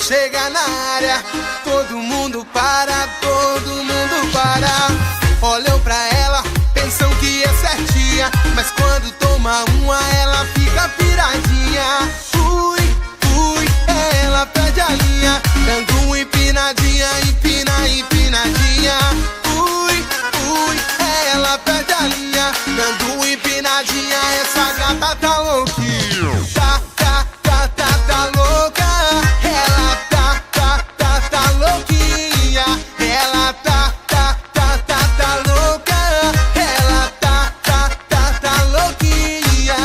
chega na área, todo mundo para, todo mundo para. Olham pra ela, pensam que é certinha, mas quando toma uma ela fica piradinha. Ui, ui, ela perde a linha, dando uma empinadinha, empina, empinadinha. Ui, ui, ela perde a linha, dando uma empinadinha. Essa gata tá louquinha. Tá louca. Ela tá louquinha. Ela tá louca. Ela tá louquinha.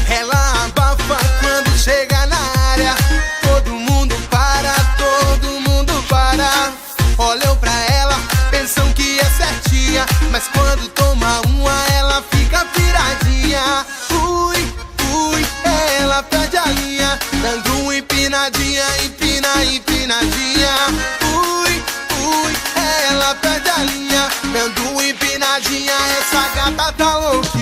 Ela abafa quando chega na área, todo mundo para, todo mundo para. Olham pra ela, pensam que é certinha, mas quando toma uma ela fica piradinha. Ui, ui, ela perde a linha, dando uma empinadinha, empina, empinadinha. Ui, ui, ela perde a linha, dando uma empinadinha. Essa gata tá louquinha.